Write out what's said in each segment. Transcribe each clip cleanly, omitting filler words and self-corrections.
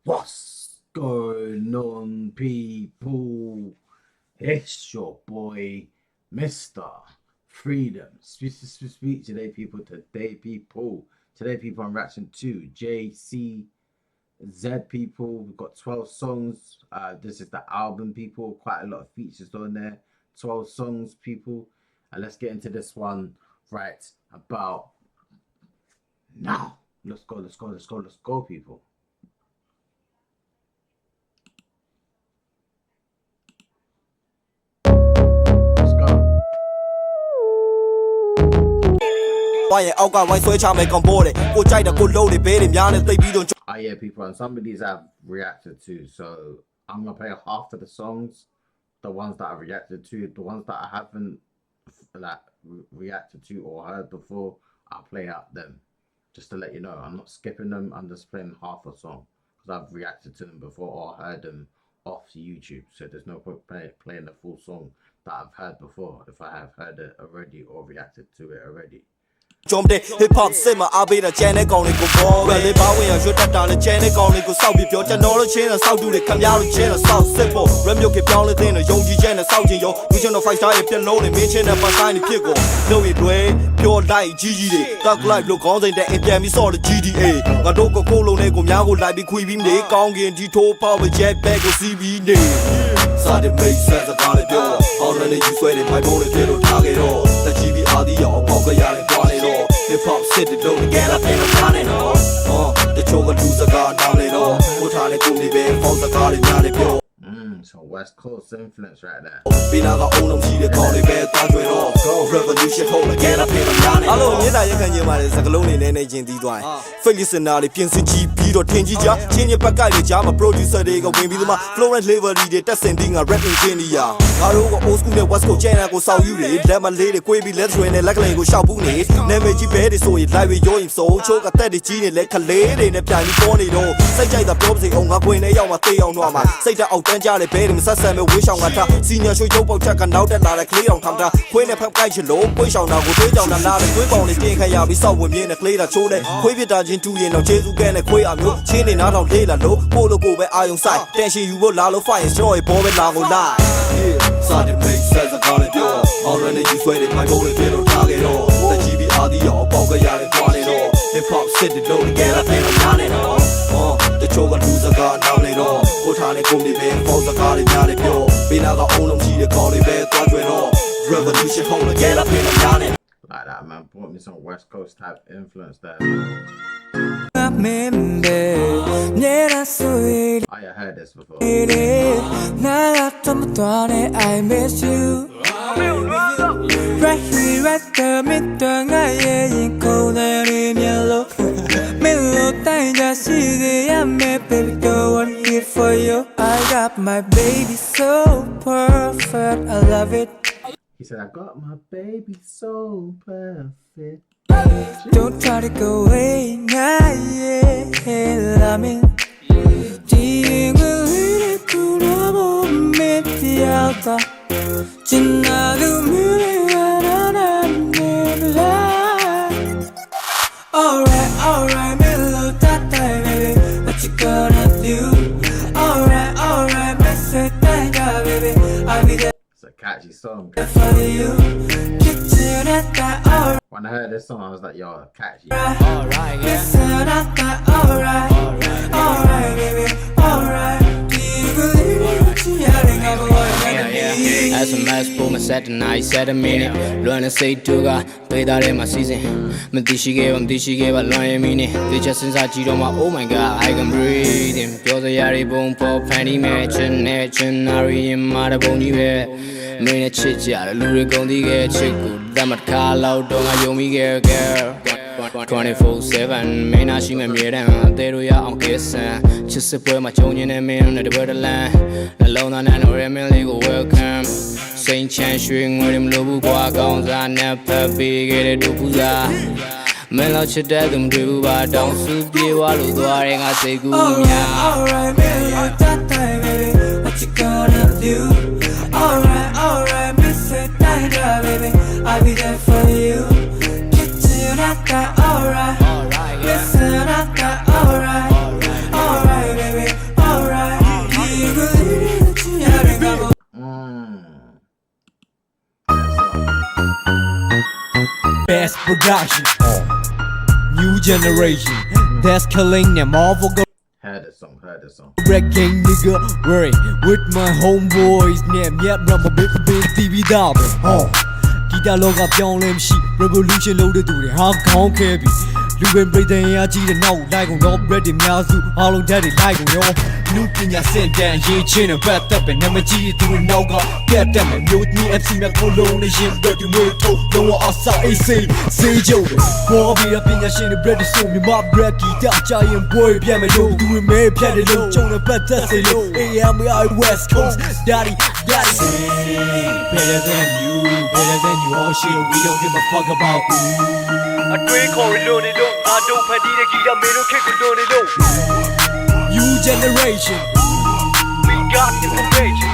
What's going on, people? It's your boy, Mr. Freedom. Speak today, people. Today, people, I'm reacting to JCZ, people. We've got 12 songs. This is the album, people. Quite a lot of features on there. 12 songs, people. And let's get into this one right about now. Let's go, people. Yeah, people, and some of these I've reacted to, so I'm gonna play half of the songs, the ones that I've reacted to, the ones that I haven't reacted to or heard before, I'll play out them, just to let you know. I'm not skipping them, I'm just playing half a song, because I've reacted to them before or heard them off YouTube, so there's no point playing the full song that I've heard before if I have heard it already or reacted to it already. Hip hop simmer, I'll be the channel going to go. Well, if I win, I should have done the channel going to South. If you're knowledge in a South, do the Kamyal channel, South Simple. Remuke Piala thing, a Yogi Jen, South in your vision of 5 star if you're loading, mention of a sign pickle. No, it way, pure light, GGD. Dark life look on the end, saw the GDA. I don't go Colo Nego Yago like the Queen, they can't get Tito Power Jet back or CB. Side makes sense of all the door. Already you sweated my bone little target all. The GBRD or Poker Yard. Hip hop sit the door again, I pay the money no. The choker lose a guard down it all. What are they doing? They fall the guard in the pure. So West Coast influence right there. Binaga own them, see the call they bear touch it all. Revolution hold again, I pay the money. Hello, Nina, you can hear my Zagaloni and Agent D1. Felix and Nali, Piensi GP or Tenjija, Chenya Pakali Jama producer, they go with my Florence Livery, that's sending a rapping Kenya. I don't go old school, West Coast China, go South Uri, Lemon Lady, Quaby, let's win a luckily go Shabuni. Never G so it live with your so choke a 30 genie like a lady in a tiny pony. Say the property on a queen, a young on Rama. Say the Outanja, paid him Sasam, wish on Wata, senior show Jopo Chuck and now that not a clear on Kamda, Queen of Pakai low, push on now, go down and not a quick only thing I be saw with me in a clear chode, Quavi Dajin 2 years, no chase who can a quay on you, chaining out on Dela low, Polo go where I on side, then you will allow fire, joy, Bob and Lago lie. Side makes sense of all it all. Already you sweated my bone little target all. The GBRD or Poker Yard and Quad it all. Hip hop sit the door again, I pay the money all. The choker lose a guard down it all. What are they going to be? Falls a guard in the pure. Binaga own them, see the call they bear touch it all. Revolution hold again, I pay the money. Like that, man. Brought me some West Coast type influence there. I heard this before. I miss you. Right here, right there, midterm, I ain't cold and yellow. Mellow time, just see the baby, go on here for you. I got my baby so perfect, I love it. He said, I got my baby so perfect. Don't try to go away, nah, yeah, I mean. Alright, mellow that time, baby. What you gonna do? Alright, message that guy, baby. I'll be there. It's a catchy song. For you. When I heard this song, I was like, yo, catchy. Alright, baby. Alright. Do you believe what you hearing? As a mass boom, I said the night, said a minute. Learn to say to God, play that in my season. Madishi gave him, a lion meaning. They just inside you my oh my god, I can breathe him. Pure the yari boom, pop, panty match, and Nari in my bony hair. Main a chit yard, a lurid gondi get chick, damn it, call out, don't I yomi girl. 24/7 မင်းနာရှိမှမြေတမ်းအသေးတို့ရအောင်ကစ်ဆန်ချစ်စစ်ပွဲမှာကြုံညင်းနေမင်းနဲ့တပွဲတလန်းနှလုံးသားနဲ့တော့ရမင်းလေးကို welcome စိန်ချမ်းရွှေငွေမလို့ဘူးကွာကောင်းစားနဲ့ဖက်ပေးခဲ့တဲ့ဒုပူစားမင်းလောက်ချစ်တဲ့သူမတွေ့ဘူးပါတောင်းစုပြေဝါလို့သွားရင်ငါစိတ်ကူးများ Alright, baby, that time, baby. What you gonna do? Alright, miss it, baby. I'll be there for you. Alright, listen, alright, baby. Best production. New generation. That's killing them all for go. Heard the song, heard the song. Reggae nigga, worry with my homeboys. Name yep, number big TV double. Kita loga ပြောင်းလဲမရှိ revolution လုပ်တဲ့သူတွေဟာခေါင်းခဲပြီလူပင်ပြည်တဲ့အားကြီးတဲ့နောက်လိုက်ကုန်တော့ bread တွေများစုအားလုံးဓာတ်တွေလိုက်ကုန်ရောလူပညာစင်တန်ရေးချင်းနဲ့ပတ်သက်ပဲနာမကြီးသူတွေနောက်ကပြတ်တက်မယ်မျိုးကြီး FC နဲ့ကိုလုံးနဲ့ရင် bread တွေမွေးထုတ်လုံးဝအဆောက်အေးစေးစေးကြုံပေါ်ပြီးပညာရှင်တွေ bread တွေဆိုမြမ bread ကြီးတကြရင်ပွဲပြတ်မယ်လို့သူတွေမဲဖြတ်တယ်လို့ကျုံနဲ့ပတ်သက်စေလို့ AMI West Coast Daddy better than you all shit we don't give a fuck about you အတွေးခေါ်လို့နေလို့ငါတို့ဖန်တီးတဲ့ဂီတမင်းတို့ခက်ကိုလွန်နေလို့ New generation We got information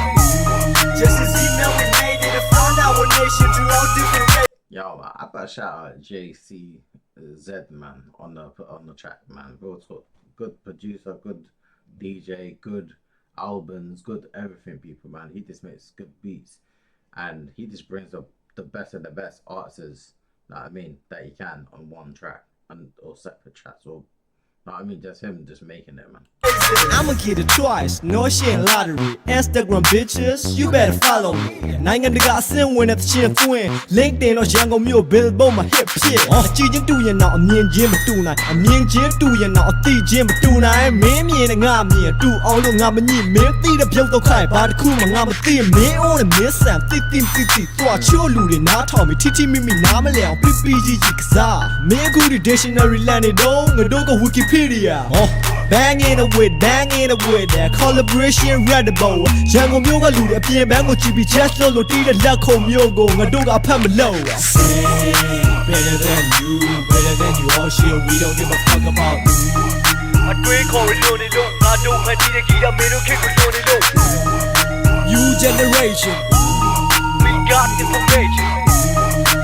Just as email we made it to find our nation to all different races Yo, I gotta shout out JCZ man on the track, man. Real talk. Good producer, good DJ, good albums, good everything, people, man. He just makes good beats, and he just brings up the best of the best artists. Know what I mean, that he can on one track and or separate tracks, or know what I mean, just him just making it, man. I'ma get it twice no shit lottery Instagram bitches you better follow me နိုင်ငံတကာအဆင့်ဝင်တဲ့ချင်းသွင်း LinkedIn တော့ရန်ကုန်မြို့ Billboard မှာ hit ဖြစ်အကြည့်ချင်းတူရင်တော့အမြင်ချင်းမတူနိုင်အမြင်ချင်းတူရင်တော့အသိချင်းမတူနိုင်မင်းမြင်နဲ့ငါမြင်တူအောင်လို့ငါမညစ်မင်းသိတဲ့ပြုတ်တော့ခိုင်ဘာတစ်ခုမှငါမသိမင်း on နဲ့မင်းဆန်တိသွားချို့လူတွေနားထောင်ပြီးထိမိမိနားမလဲအောင် PPG ကစားမင်းအခုဒီ dictionary လမ်းနေတော့ငါတို့က Wikipedia Bang in the with that collaboration radical ရန်ကုန်မြို့ကလူတွေအပြင်ဘန်းကိုကြည့်ပြီး just လို့တီးတဲ့လက်ခုံမျိုးကိုငါတို့ကအဖတ်မလို့ Better than you all shit we don't give a fuck about you အတွေးခေါ်လို့နေလို့ငါတို့ဖန်တီးတဲ့ဂီတမင်းတို့ခက်ကိုလွန်နေလို့ New generation We got information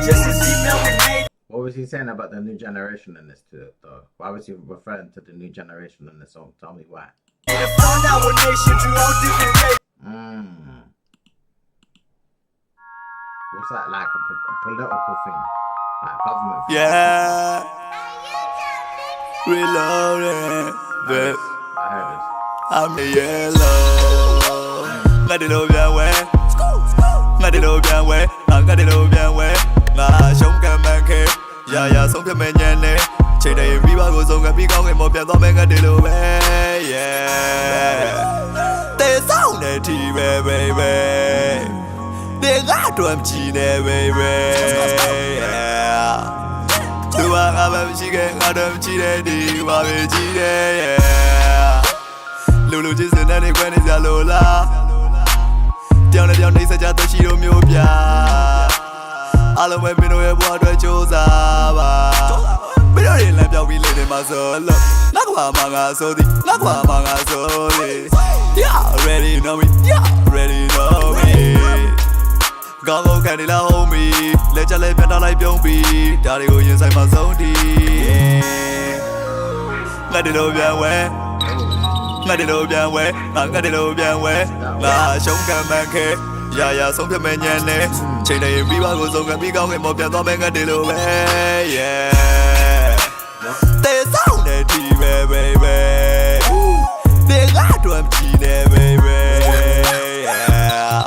Just as email we made What was he saying about the new generation in this too, though? Why was he referring to the new generation in this song? Tell me why. to find our nation to all different races What's that like? A political thing? Like government thing? Yeah Reloaded But I heard this. I'm the yellow ငါဒီလိုပြန်ဝဲငါဒီလိုပြန်ဝဲငါဒီလိုပြန်ဝဲငါရှုံးကမ်းမှန်ခဲရာဆုံးဖြတ်မဲ့ညံနေချိန်တိုင်းပြီးပါကိုဆုံးကပြီးကောင်းခင်မောပြန်သွားမဲ့ငါဒီလိုပဲ yeah တေဆောင်နေတီပဲ baby တေကတော့ကြည့်နေ baby yeah သူကငါပဲမရှိခဲ့ငါတော့ကြည့်တယ်ဒီပါပဲကြည့်တယ် yeah လူချင်းစတဲ့နေခွဲနေကြလို့လားတောင်းနေနေစကြတော့ရှိလို့မျိုးပြအားလုံးပဲမင်းတို့ရဲ့ဘဝအတွက်ကြိုးစားပါမင်းတို့ရဲ့လမ်းပြောင်းပြီးလေနေမှာဆိုလို့ငါကမှငါဆိုသည်ငါကမှငါဆိုသည် Yeah ready know me Yeah ready know me ကောင်းကောင်းခံနေလား homie လက်ချက်လေးပြတ်တော့လိုက်ပြုံးပြီးဒါတွေကိုရင်ဆိုင်မှာဆုံးတီငါဒီလိုပြန်ဝဲငါဒီလိုပြန်ဝဲငါဒီလိုပြန်ဝဲငါရှုံးကမ်းမှန်ခဲရာဆုံးဖြတ်မဲ့ညံနေချိန်တိုင်းပြီးပါကိုဆုံးကပြီးကောင်းခင်မောပြန်သွားမဲ့ငါဒီလိုပဲ yeah တေဆောင်နေတီပဲ baby တေကတော့ကြည့်နေ baby yeah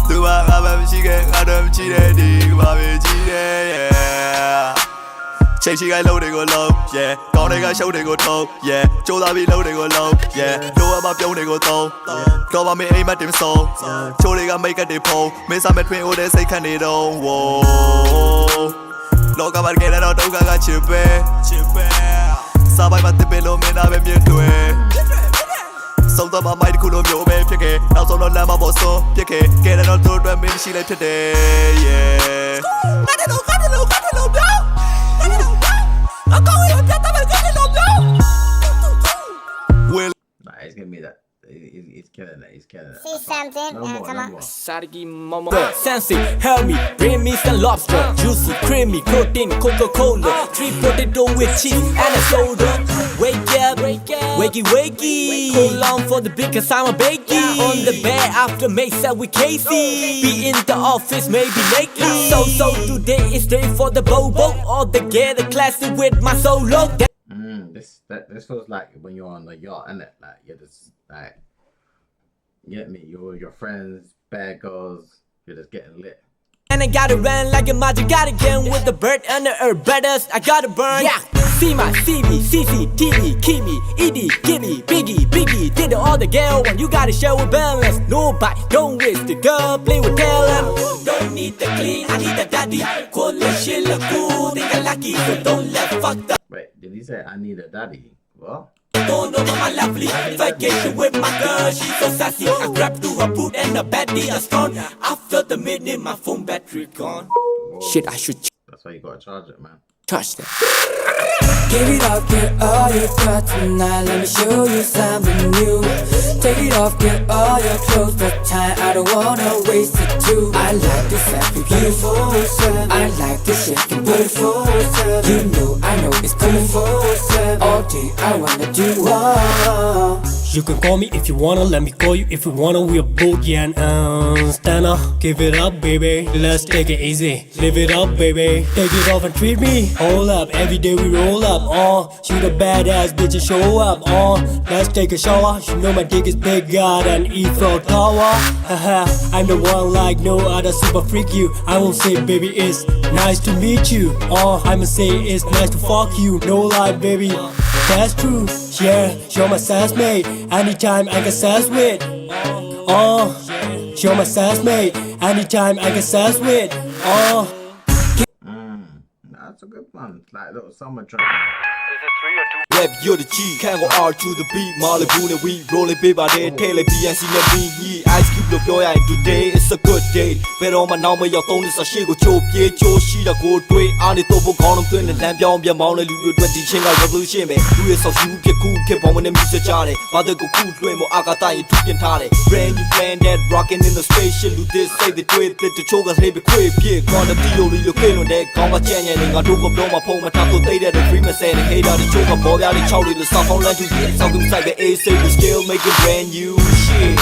သူကငါပဲမရှိခဲ့ငါတော့ကြည့်တယ်ဒီဘာပဲကြည့်တယ် yeah ချိန်ရှိခိုင်းလို့တွေကိုလုံး yeah ကောင်းတွေကရှုပ်တွေကိုထုံး yeah ကြိုးစားပြီးလို့တွေကိုလုံး yeah တို့အမပြုံးတွေကိုသုံးတော့မမေးအိမ်မတင်ဆုံးချိုးတွေကမိတ်ကတ်တွေဖုံးမင်းစားမဲ့ထွင်ဦးတဲ့စိတ်ခန့်နေတော့ wow လောကမှာကြဲတော့ဒုက္ခကချစ်ပဲစားပိုင်မှာတစ်ပင်လို့မင်းသားပဲမြင်တွေ့ဆုံးတော့မိုက်တစ်ခုလိုမျိုးပဲဖြစ်ခဲ့နောက်ဆုံးတော့လမ်းမပေါ်ဆုံးပြစ်ခဲ့ကဲတော့တို့အတွက်မင်းရှိလိုက်ဖြစ်တယ် yeah ငါတို့ပြောငါတို့အကောင်းရပြတ်တယ်ငါတို့ Like, it's giving me that He's killing it. He's killing it. See something? No more, come no on. more. Sadiki mama Sensi, help me, bring me some lobster Juicy, creamy, protein, Coca-Cola 3 potato with cheese and a soda Wake up, wakey wakey Hold on for the big cause I'm a bakey On the bed after Mesa with Casey Be in the office maybe lately So today is day for the bobo All together classic with my solo This feels like when you're on the yacht, innit? Like you're just like, you get me? You're with your friends, bad girls, you're just getting lit. And I gotta run like a magic got again with the bird under earth brothers I gotta burn Yeah See my CB, CCTV, Kimi, ED, Gibby, Biggie Did all the girl when you gotta show a balance Nobody, don't waste the girl, play with talent Don't need the clean, I need the daddy Call that shit look good, they got lucky So don't let fuck the Wait, did he say I need a daddy? What? Don't know my lovely vacation with my girl, she's so sassy I grab to her boot and the baddie is gone After the minute my phone battery gone Shit, I should That's why you gotta charge it, man. touch that Give it up, get all you got tonight. Let me show you something new. Take it off, get all your clothes, but time I don't wanna waste it too. I like this happy, beautiful self. I like this shaking, beautiful self. You know, I know it's coming for self. All day I wanna do all. You can call me if you wanna, let me call you if you wanna. We're both young, stand up, give it up, baby. Let's take it easy, live it up, baby. Take it off and treat me. Hold up, every day we roll up. Shoot a badass bitch and show up. Let's take a shower. You know my dick is bigger than Eiffel Tower. Haha, I'm the one like no other, super freak you. I won't say baby it's nice to meet you. I'ma say it's nice to fuck you. No lie, baby. That's true, yeah, you're my sass mate. Anytime I get sass with. You're my sass mate. Anytime I get sass with. That's a good one. Like a little summer track. Rap you're the G ခန့်ကို R to the beat မာလဘူးနဲ့ we rolling ပေးပါတယ်ထဲလေ BNC နဲ့ me Ice Cube လို့ပြောရရင် today is a good day ဘယ်တော့မှနောက်မရောက်3နှစ်စာရှေ့ကိုချိုးပြေးချိုးရှိတာကိုတွေးအားနေတော့ဖို့ခေါင်းလုံးသွင်းတဲ့လမ်းပြောင်းပြမောင်းတဲ့လူတွေအတွက်ဒီချင်းက revolution ပဲလူရဲ့ဆောက်ရှူဖြစ်ခုဖြစ်ပေါ်မနဲ့ music ကြတယ်ဘာတဲ့ကိုခုလွှင့်ဖို့အာကာသရင်ထူပြင်ထားတယ် brand new planet rocking in the spaceship လူ this say the တွေးတဲ့ချိုးကလေးပဲခွေပြေ quality လို့လို့ခေလို့တဲ့ခေါင်းကကြံ့ညံနေငါတို့ကပြောမှာဖုံးမထားတော့တိတ်တဲ့ free message နဲ့ hater တွေချိုးကပေါ်ပြတွေ6တွေလို့စောက်ဖုံးလမ်းကျူပြီးစောက်သူဆိုင်ပဲ A say we still making brand new shit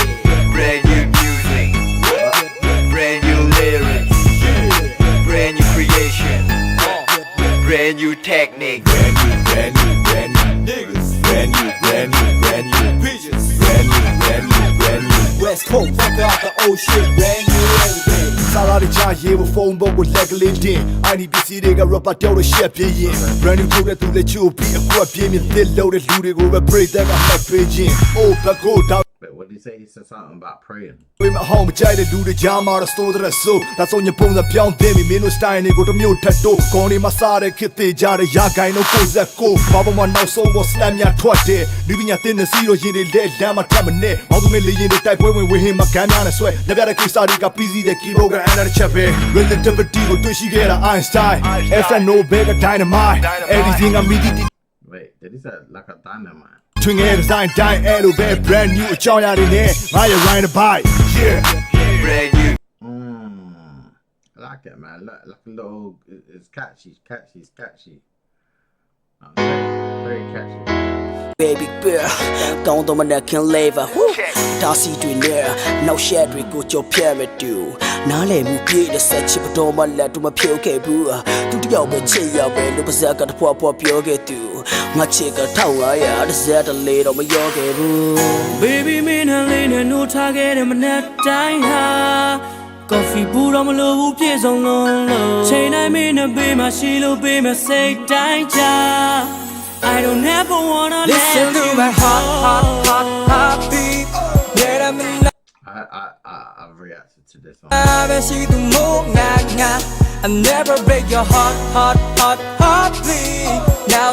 Brand new music, brand new lyrics, brand new creation, brand new technique. brand new niggas brand new bitches brand new West Coast fuck out the old shit brand new everything စာလာတွေချရေးဖို့ဖုန်းဘုတ်ကိုလက်ကလေးတင် IDPC တွေက rapper တောက်လို့ရှက်ပြင်းရင် brand new ထုတ်တဲ့သူလက်ချိုးပြီးအကွက်ပြင်းမြစ်တစ်လို့တဲ့လူတွေကိုပဲ break that ကမှတ်ပေးခြင်း oh back go down But what did he say? He said something about praying. ဝေးမဟောင်းမကြိုက်တဲ့လူတွေကြားမှာတော့ store တဲ့ဆိုဒါဆိုရင်ပုံစံပြောင်းသိပြီမင်းတို့ style တွေကိုတမျိုးထပ်တော့ခေါင်းနေမှာစားတဲ့ခစ်သေးကြတဲ့ရာဂိုင်းတော့ကိုယ်ဆက်ကိုဘာပေါ်မှာနောက်ဆုံးပေါ် slam များထွက်တယ်လူပညာသင်တဲ့စီးတော့ရင်တွေလက်လမ်းမှာထပ်မနဲ့ဘောင်းသူမင်းလေးရင်တွေတိုက်ပွဲဝင်ဝေဟင်းမှာကမ်းများနဲ့ဆွဲလက်ပြတဲ့ကိစ္စတွေက PC တဲ့ keyboard ကအန်တဲ့ချက်ပဲ relativity ကိုတွေ့ရှိခဲ့တာ Einstein FN no bigger dynamite everything I meet Wait, did he say like a dynamite? ထွင်ငယ် design တိုင်းအဲ့လိုပဲ brand new အကြောင်းအရာတွေနဲ့ငါရ ride a bike yeah Brand new. I like it, man. Look, like a little. It's catchy. Very catchy. Baby girl တောင်းတော့မနဲ့ခင်လေးပါဒါစီတွေနဲ့နောက်ရှက်တွေကိုကြော်ပြတ်မတူနားလေမှုပြည့်တဲ့ဆက်ချစ်တော့မလက်တူမဖြုတ်ခဲ့ဘူးသူတယောက်ပဲချစ်ရပဲလို့ပါဇက်ကတဖွားဖွားပြောခဲ့သူငါချစ်က1500တစ်စက်တလေတော့မရောခဲ့ဘူး Baby မင်းနဲ့လေးနဲ့နိုးထားခဲ့တဲ့မနဲ့တိုင်းဟာ Coffee ဘူးတော့မလို့ဘူးပြေဆုံးလုံးလို့ချိန်တိုင်းမင်းနဲ့ပေးမှရှိလို့ပေးမှစိတ်တိုင်းချ I don't ever wanna Listen to my heart beat. Yeah, I'm in I've reacted to this one. love. She do more, nah. I never break your heart beat. Now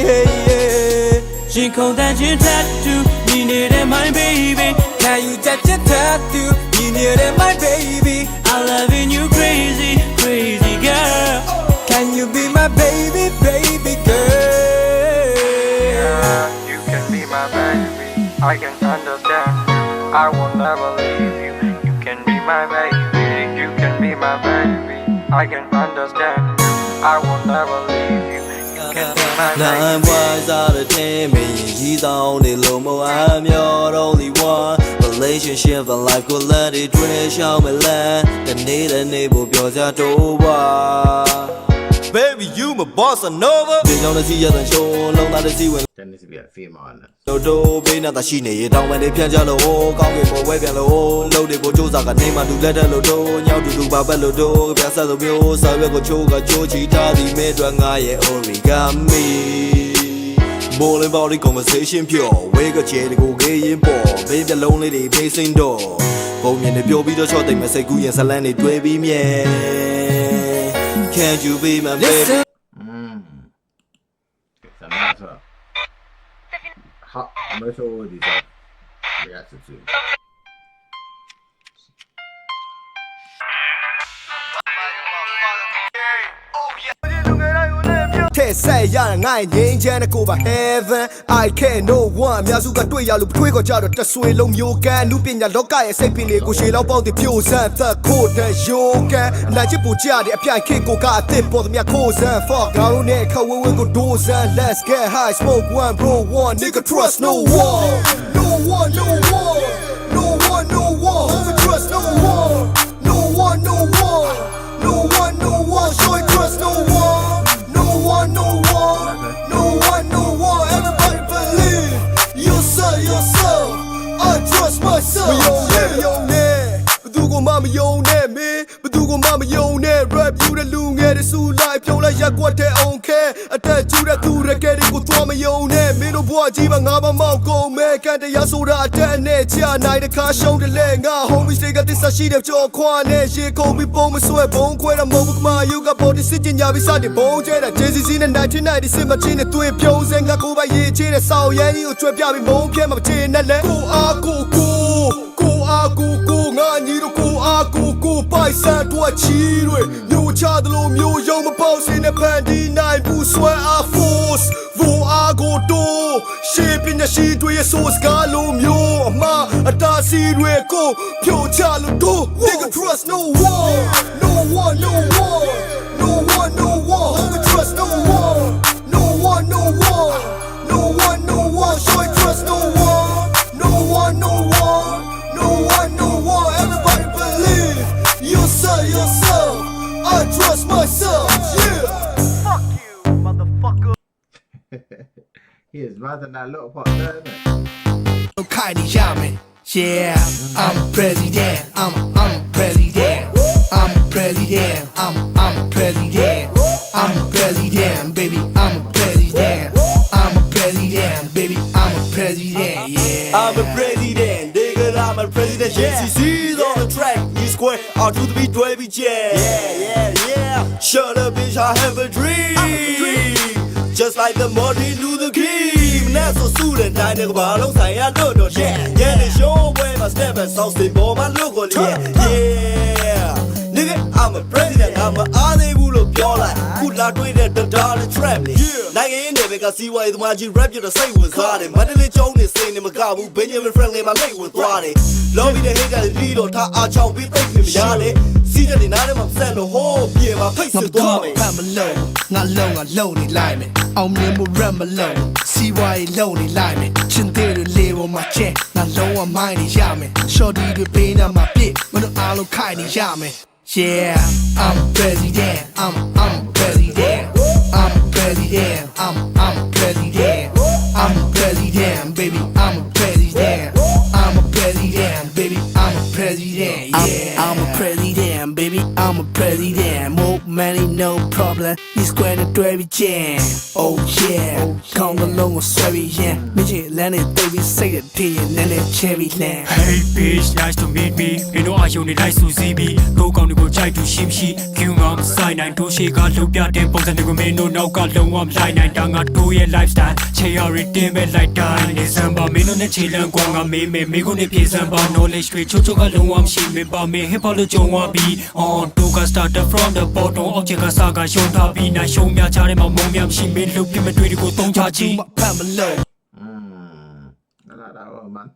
someday, She called that your tattoo, you needed my baby. now you touch your tattoo. You need it, my baby. I'm loving you crazy, crazy girl. Can you be my baby girl? You can be my baby. I can understand you. I will never leave you. You can be my baby. You can be my baby. I can understand you. I will never leave you. You can be my Nine baby. boys out of 10 million. He's the only Lomo. I'm your only one. Relationship and life could let it dress. Show me land. The need a neighbor. Pure Doba. Baby, you my boss and over. They don't see you and show. Long that see when. There needs to be a female on it. Dodo, be not a shine. You don't want to piano. Come with my way. Loaded for Josa. Name and do letter Lodo. Now to do Babalodo. Piazza the Mio. Sabe go choga. Joji. Tadi. Medrangaye. Origami. Bowling body conversation pure. Wake a chair. Go gay in ball. Baby lonely. They facing door. Bone in the pure be the shot. They must say good and salani. Baby me. Can't you be my baby? It's a matter. I'm going to show all these reacted to. Say ya ngai ngin jan ko ba heaven I can no one အများစုကတွေ့ရလို့တွေးခေါ်ကြတော့တဆွေလုံးမျိုးကန်လူပညာလောကရဲ့စိတ်ပင်တွေကိုရှေလောက်ပေါက်တဲ့ပြိုစမ်းသက်ခိုးတဲ့ယောကန်လာချစ်ပူကြတဲ့အပြိုင်ခေတ်ကိုကအသစ်ပေါ်သမျှခိုးစမ်း fuck ငါတို့နဲ့ခဝဝကိုဒိုးစမ်း let's get high smoke one bro one nigga trust no one no one no one no one no one homie trust no one no one no one no one no one show you trust no one no one, no one, no one, no one. Everybody believe yourself. I trust myself. Badugo mama yo ne me, badugo mama yo ne rap you the loong at the zoo life. Yo la yak what they own care. Attach you the two the get it go to my yo ne. Me no boy jiba ngaba mau go me. Can't the yasoda attend it. Chia night the car show the leg. Homies they got this a sheet of your kwane. She call me bone sweat bone quite a moment. My you got body sitting ya beside the bone. Jay-Z's in the 1996 machine တွင်ပြုံးစင်ငါကိုပါရေးချတဲ့ဆောက်ရမ်းကြီးကိုကြွယ်ပြပြီးမုန်းခဲမှာမချင်နဲ့လေကိုအားကိုငါညီတို့ကိုအားကိုပိုက်ဆန်တို့ချီတွေမျိုးချတယ်လို့မျိုးယုံမပေါက်စင်းတဲ့ဖန်တီးနိုင်ဘူးဆွဲအား force ဘူအားကိုတို့ရှေးပညာရှိတွေရဲ့ source ကလို့မျိုးအမအတားစီတွေကိုဖြိုချလို့တို့ nigga trust no one no one no one no one no one homie trust no one no one no one no one no one show you trust no one no one no one no one no one everybody believe yourself I trust myself yeah Fuck you, motherfucker. He is mad than that little part there, isn't it? Kylie Yaman. Yeah, I'm president. I'm president. I'm president. I'm president. I'm president, baby. I'm president. I'm a president, baby. I'm a president. Yeah. I'm a president, nigga, I'm a president. Yeah. CC's on the track, E square, R to the beat, 12 jam. Yeah. Shut up, bitch, I have a dream. Just like the Martin Luther King. That's so student, I never long say I know no yeah, the show where my step and sound stay for my logo. Yeah. Nigga, I'm a president, I'm a army wool of your life. Good luck with it, the darling traveling. Like in there, because see why the magic rap you the same with Garden. Madeline Jones is saying in Magabu, Benjamin Friendly, my leg with Roddy. Love me the hate that lead or ta our chow, we think him Yale. See that in Adam, I'm sending a whole beer, my face is dormant. I'm alone, not long, I'm lonely, limey. I'm never run alone. See why lonely, limey. Chin there to live on my chair, not low, I'm mighty yammy. Shorty to pain on my pit, when I look kindly yammy. Yeah, I'm president. I'm president. I'm president. I'm president. I'm president, baby. I'm a president. I'm a president, baby. I'm a president. Yeah, I'm a president, baby. I'm a president. More money, no problem. He's going to do every jam. Oh yeah, come along with Swery, yeah. Midget Lenny, baby, say it to you, and then cherry land. Hey bitch, nice to meet me. You know I only nice to see me. Go down to go try to shim she. King on sign and do she got look at them both and the women no now got long I'm line and down at 2 year lifestyle. Che are redeem it like dying. December me no ne chill and guang me go ne piece and bar knowledge straight cho got long I'm she me ba me hip hop jo wa be on to got started from the bottom object ka saga show ta be na show me cha de ma mong me she me look me တွေ့ကိုတုံးချချင်း I like that one, man.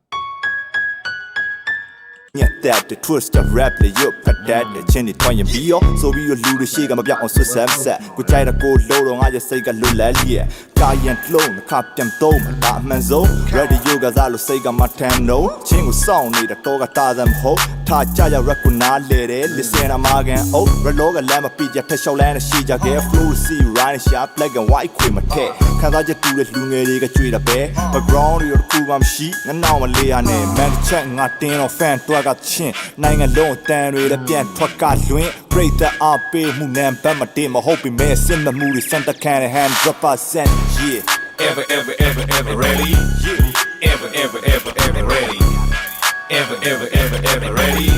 ညက်တဲ့ the twist of rap လေရုပ်ဖတ်တတ်တဲ့ချင်းတွေထွင်ရင်ပြီးရောဆိုပြီးလူတွေရှိကမပြောင်းအောင်ဆွတ်ဆက်ဆက်ကိုကြိုက်တဲ့ကိုလို့တော့ငါရဲ့စိတ်ကလွတ်လပ်လျက်ကာယံလုံးတစ်ခါပြန်သုံးမှာဒါအမှန်ဆုံး radio ကစားလို့စိတ်ကမထန်တော့ချင်းကိုစောင့်နေတဲ့တော့ကတာသမဟုတ်ထားကြရ rap ကိုနားလေတယ် listen အမကန်အို relo ကလမ်းမပြကြထက်လျှောက်လန်းနဲ့ရှိကြခဲ့ flow see right sharp black and white ခွေမထက်ခန်းစားချက်တူတဲ့လူငယ်တွေကကြွေတာပဲ background တွေတော့တစ်ခုမှမရှိငါနောက်မလေးရနဲ့ man check ငါတင်းတော့ fan တွက်ကချင်းနိုင်ငံလုံးအတန်တွေလည်းပြန်ထွက်ကလွင် break the up ပေးမှုနံပါတ်မတင်မဟုတ်ပြီမဲ့စင်မမှုတွေစံတခန့်နဲ့ hand drop percent yeah ever ready ever ready ever ready ever ready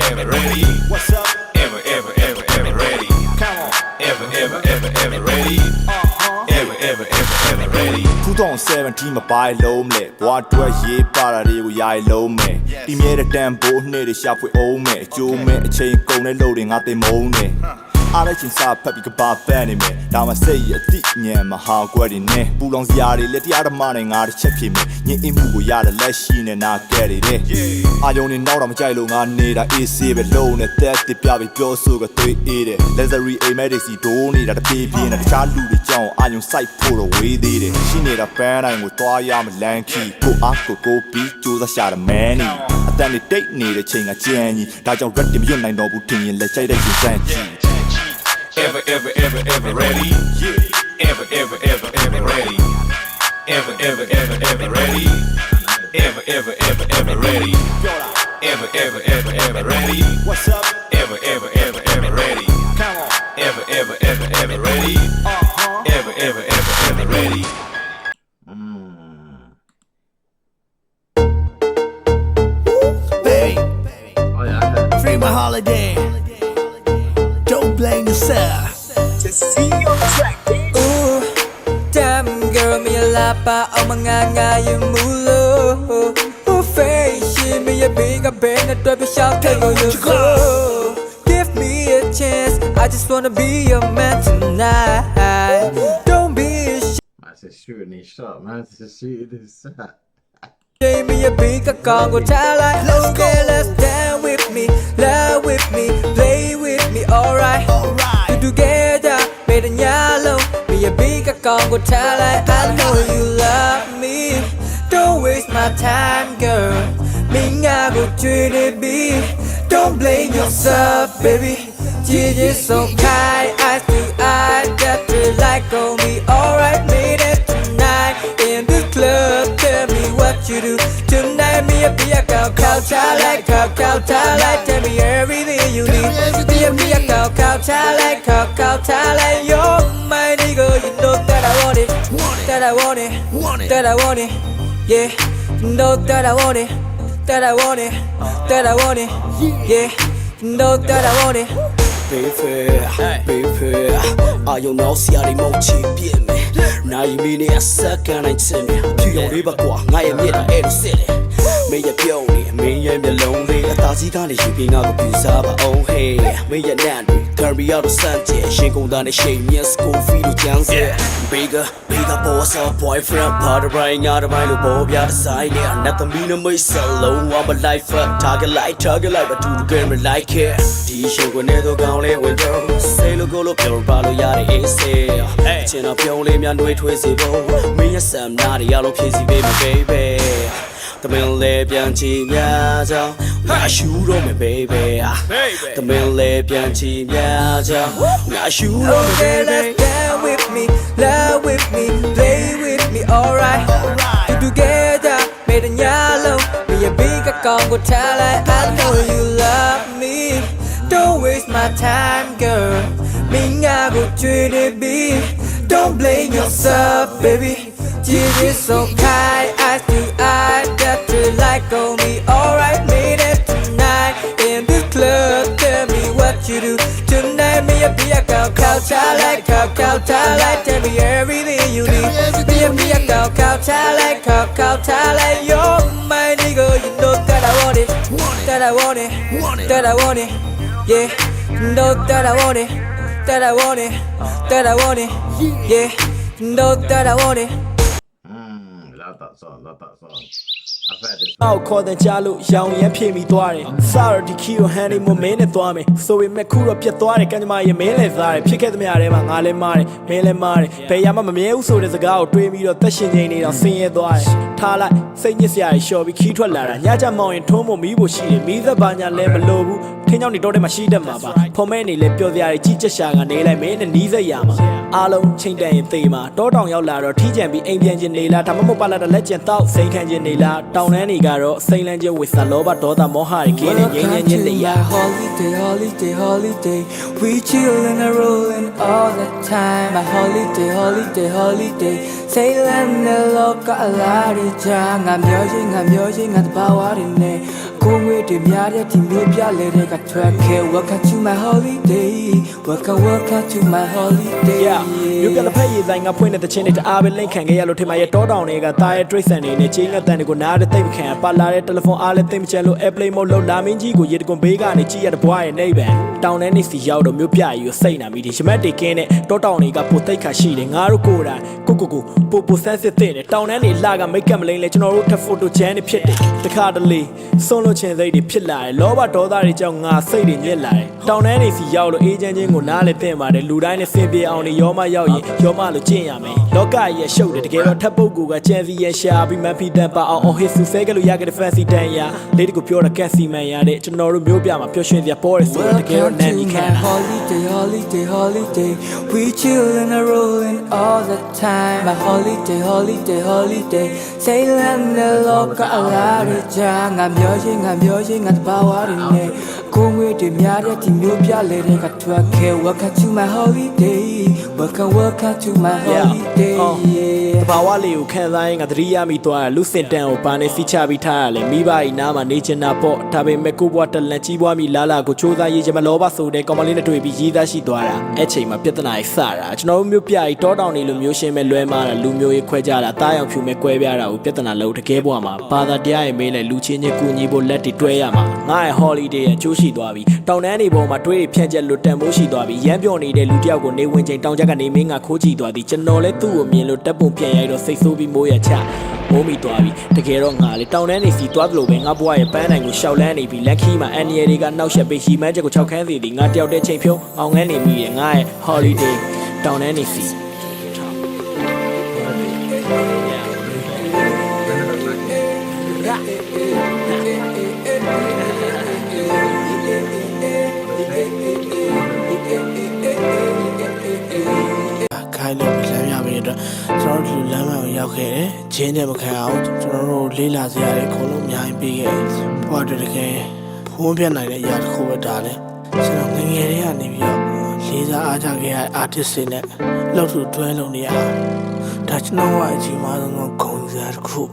ever ready what's up ever ready come on ever ready ever ready 2017မှာပိုင်လုံးမဲ့ဘွားတွက်ရေးပါတာတွေကိုယာရီလုံးမဲ့တီမြဲတဲ့တန်ဖိုးနှစ်တွေရှာဖွေအောင်မဲ့အကျိုးမဲ့အချိန်ကုန်တဲ့လို့တွေငါတင်မုန်းနဲ့အားရချင်းစားဖက်ပြီးကဘာပန်းနေမယ်ဒါမှစိတ်ရအတိညံမဟာကွက်တွေနဲ့ပူလောင်စရာတွေလက်တရားဓမ္မနဲ့ငါတစ်ချက်ဖြစ်မယ်ညင်အိမ်မှုကိုရတဲ့လက်ရှိနဲ့နာကဲတွေတဲ့အာယုံနေနောက်တော့မကြိုက်လို့ငါနေတာအေးဆေးပဲလုံးနဲ့တက်တစ်ပြပြီးပြောဆိုကသွေးအေးတယ် luxury aim တွေစီဒိုးနေတာတပြေးပြေးနဲ့တခြားလူတွေကြောင်းအာယုံစိုက်ဖို့တော့ဝေးသေးတယ်ရှိနေတာပန်းတိုင်းကိုသွားရမလန်းခီကိုအားကိုပြီးကြိုးစားရှာတဲ့မန်နီအတန်တွေတိတ်နေတဲ့ချိန်ကကြံကြီးဒါကြောင့် red မရွတ်နိုင်တော့ဘူးထင်ရင်လက်ချိုက်တဲ့ရှင်စမ်းကြည့်ever ready ever ready ever ready ever ready ever ready what's up ever ready come on ever ready ever ready Baby Oh yeah. free my holiday don't blame yourself Ooh, damn girl, me a lapa, oh my nga you mulo. Ooh, face, me a big a bang, a drop a shout, take on your soul. Give me a chance, I just wanna be your man tonight. Don't be ashamed. That's a shooting his shot, man. That's a shooting his shot. Give me a big a Congo talent. Let's go, let's dance with me, love with me, play with me, alright. We together, better than yellow. Be a big a Congo talent. I know you love me. Don't waste my time, girl. Me I go treat it be. Don't blame yourself, baby. Jesus so kind, eyes to eye, got to like on me, alright. Made it tonight in the club. Tell me what you do tonight. Me a be a cow talent, cow talent. Tell me everything you need. Be a cow talent, cow talent. You're my nigga, you know that I want it, that I want it, that I want it. Yeah, you know that I want it, that I want it, that I want it. Yeah, you know that I want it. baby are you now see a remote chip me now you mean a second I send me to your river qua ngay em biết là em sẽ mấy giờ biểu đi mấy giờ em lonely ta chỉ có để chụp hình ngao của sa và oh hey mấy giờ nàn carry out the sun yeah shin công đàn để shame me school fee lu chang se bigger boss or boyfriend part of right out of my lu bo bia the side yeah not the mean me solo I'm a life target like but to the game like it đi show của này tôi cao lên window say lu go lu biểu ba lu ya để say trên nó biểu lên mian đuôi thuê gì đâu mấy giờ sam na để ya lu phía gì baby tụi mình lê biang chi nhà cho ngã xuống rồi mày baby tụi mình lê biang chi nhà cho ngã xuống rồi Okay, mày let's dance with me, love with me, play with me, alright. We together, made in yellow. Be a big Congo talent. I know you love me. Don't waste my time, girl. Me I go treat it be. Don't blame yourself, baby. Jesus so kind, eyes to eye, got to like on me, alright. Made it tonight in the club. Tell me what you do tonight. Me a be a cow talent, cow talent. Tell me everything you need. Be a cow talent, cow talent. You're my nigga, you know that I want it, that I want it, that I want it. Yeah, you know that I want it, that I want it, that I want it. Yeah. Don't that I want it. Love that song. I've heard this အောက်ခေါ်တဲ့ကြားလို့ရောင်ရမ်းဖြည့်မိသွားတယ်စာရဒီခီကိုဟန်နေမမင်းနဲ့သွားမယ်ဆိုပေမဲ့ခုတော့ပြတ်သွားတယ်ကံကြမ္မာရဲ့မင်းလည်းစားတယ်ဖြစ်ခဲ့သမျှထဲမှာငါလည်းမားတယ်မင်းလည်းမားတယ်ဘယ်ရမှမမြဲဘူးဆိုတဲ့စကားကိုတွေးပြီးတော့သက်ရှင်နေတော့ဆင်းရဲသွားတယ်ထားလိုက်စိတ်ညစ်စရာတွေလျှော်ပြီးခီးထွက်လာတာညကြမောင်ရင်ထုံးဖို့မီးဖို့ရှိတယ်မီးသက်ပါညာလည်းမလိုဘူးထင်းကြောင့်နေတော့တဲ့မှာရှိတတ်မှာပါဖော်မဲနေလဲပျော်စရာတွေကြီးချက်ရှာကနေလိုက်မင်းနဲ့နီးစက်ရမှာအားလုံးချိန်တန်ရင်သေမှာတောတောင်ရောက်လာတော့ထီးကြံပြီးအိမ်ပြန်ခြင်းနေလားဒါမှမဟုတ်ပါလာတဲ့လက်ကျန်တော့စိန်ခံခြင်းနေလားတောင်တန်းတွေကတော့စိန်လန်းခြင်းဝစ်စာလောဘဒေါသမောဟတွေခင်းနေငြိမ်းချမ်းခြင်းတရား Holiday. We chillin' and rollin' all the time. My holiday. Sailing the local lari jang. I'm yojing at the power in there. Go with the miara to me, Piale, got track here. Welcome to my holiday. Welcome to my holiday. Yeah, you gotta pay it like I pointed the chin at Abbey Lincoln. Yellow to my door down. Nigga, tired trace and in a chain of then go now the thing can. Palare telephone, all the things cello, airplane mode, low laminji, go yet go big on the chi at the boy and neighbor. Down any see out of Mupia, you say, na me, she met the cane, Totoni got poteka sheeting, Arukura, Kuku, Popo sensitive thing, down any laga, make them lane, let you know, to photo Jenny Pit, the Cardley, solo chain lady Pillai, Loba Toda, young, say in Yelai. Down any see out of agent, Nale Pema, the Ludine Fibia on the Yoma Yawi, Yoma Lucia, me. Loka, yeah, showed it together, Tabogu, Chanzi, and Shabi, Mappy Dampa, or his Susega, Yaga, the fancy Danya, Lady Pure, Cassie, man, to know Rubia, my Pushin, the Boris, the girl, name you can. Holiday. We chillin' and rollin' all the time. My holiday. Sailing the local lari jang. I'm yojing at the power in there. Go with the miara to Nubia, lady got track here. Welcome to my holiday. Welcome to my holiday. Bawali, you can't lie at Riami to a lucid down, Panesi Chabitale, Miba, Nama, Nature Napo, Tabe Meku water, Lanchiwami, Lala, Gochoda, Yamalova, so they come on to be Gida Shidwara, Eche, my Pitanai Sara, no Mupia, I taught on Illumium, Luema, Lumio, Quajara, Tayo, Pumequavara, Pietana, Lote Kebwama, Pada Dia, Mele, Lucine, Kunibo, let it Twayama, my holiday and Chushi Dwabi, Town Annibo, my Twe, Piaja, Lutamushi Dwabi, Yambioni, de Lutiago, ne went down Jaga naming a Koji Dwabi, Chanole, two, Milo, Tapu, Piano, say so be Moya Cha. Momi Dwabi, the Keronga, Town any see Twablo, when a boy, a pan and go Shaolani, be like him, and yet got no shape, he magical Chowkanzi, not out the champion, on any meeting, I holiday, Town any see. Kind ofကျွန်တော်တို့လမ်းမကိုရောက်ခဲ့တယ်။ဂျင်းတဲ့မခံအောင်ကျွန်တော်တို့လေးလာစရာတွေအကုန်လုံးအများကြီးပြီးခဲ့။ဘွားတို့တကယ်ဖုံးပြနိုင်တဲ့အရာတစ်ခုပဲဒါလေ။ကျွန်တော်ငငယ်လေးကနေပြီးတော့လေးစားအားကြခဲ့ရတဲ့ artist တွေနဲ့လောက်ထူတွဲလုံးနေရ။ဒါကျွန်တော်ကအချိန်မှဆုံးဂုဏ်စရာတစ်ခု။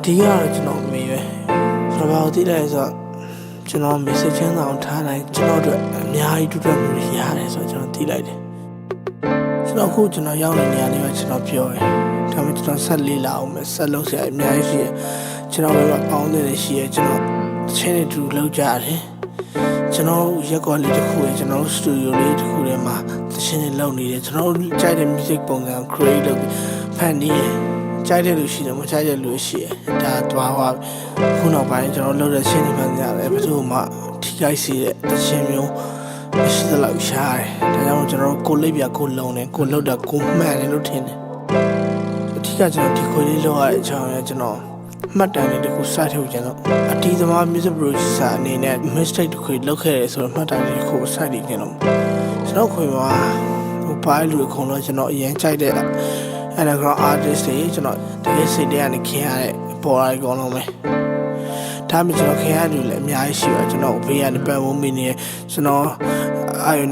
ဒီကတော့ကျွန်တော်မေးပဲ။ကျွန်တော်ဘာလို့သိလဲဆိုတော့ကျွန်တော် message ချမ်းသာအောင်ထားလိုက်ကျွန်တော်တို့အများကြီးတူတူမျိုးရတယ်ဆိုတော့ကျွန်တော်သိလိုက်တယ်။ကျွန်တော်အခုကျွန်တော်ရောက်နေနေရာလေးပဲကျွန်တော်ပြောတယ်။ဒါပေမဲ့ကျွန်တော်ဆက်လေးလာအောင်မယ်ဆက်လုပ်စရာအများကြီးရှိတယ်။ကျွန်တော်လည်းပေါင်းတယ်ရှိတယ်ကျွန်တော်ချင်းတွေတူလောက်ကြတယ်။ကျွန်တော်ရက်ကွက်လေးတစ်ခုရဲ့ကျွန်တော်စတူဒီယိုလေးတစ်ခုထဲမှာချင်းတွေလုပ်နေတယ်ကျွန်တော်ကြိုက်တဲ့ music ပုံစံ create လုပ်ဖန်နေတယ်။ကြိုက်တဲ့လူရှိတယ်မကြိုက်တဲ့လူရှိတယ်။ဒါသွားသွားခုနောက်ပိုင်းကျွန်တော်လုပ်တဲ့ချင်းတွေမှလည်းဘယ်သူမှထိခိုက်စေတဲ့ချင်းမျိုးမရှိသလောက်ရှားတယ်။ဒါကြောင့်ကျွန်တော်ကိုလိပ်ပြကိုလုံတယ်ကိုလှုပ်တာကိုမှန်တယ်လို့ထင်တယ်။အထူးကကျွန်တော်ဒီခွေလေးလောက်ရတဲ့အကြောင်းရကျွန်တော်မှတ်တမ်းလေးတစ်ခုစထုတ်ကြတော့အတီးသမား music producer အနေနဲ့ mistake တစ်ခုလုပ်ခဲ့တယ်ဆိုတော့မှတ်တမ်းလေးတစ်ခုစတည်ကြတော့ကျွန်တော်ခွေမှာဘာလူအကုန်လုံးကျွန်တော်အရင်ကြိုက်တဲ့ underground artist တွေကျွန်တော်တကယ်စိတ်ထဲကနေခင်ရတဲ့ပေါ်လာအကုန်လုံးပဲဒါမှကျွန်တော်ခင်ရလူလည်းအများကြီးရှိပါတယ်ကျွန်တော်ဘေးကနေပတ်ဝန်းမိနေကျွန်တော်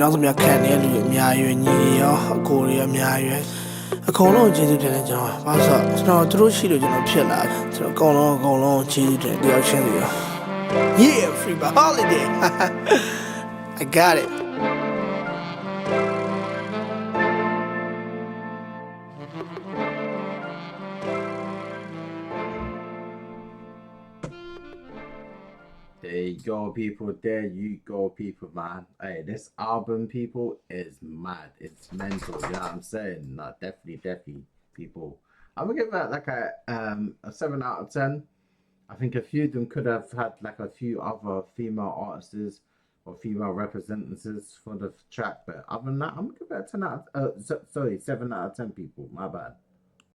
နောက်သမီးခံနေတဲ့လူတွေအများကြီးညီရောအကိုတွေအများကြီးအကုန်လုံးကျေးဇူးတင်တယ်ကျွန်တော်ဘာလို့ဆိုတော့ကျွန်တော်တို့ရှိလို့ကျွန်တော်ဖြစ်လာကျွန်တော်အကုန်လုံးကျေးဇူးတင်တယောက်ချင်းစီရော Yeah free by holiday I got it There you go, people. There you go, people, man. Hey, this album, people, is mad. It's mental. You know what I'm saying? No, definitely, people. I'm gonna give that like a 7 out of 10. I think a few of them could have had like a few other female artists or female representatives for the track, but other than that, I'm gonna give it a 7 out of 10, people. My bad.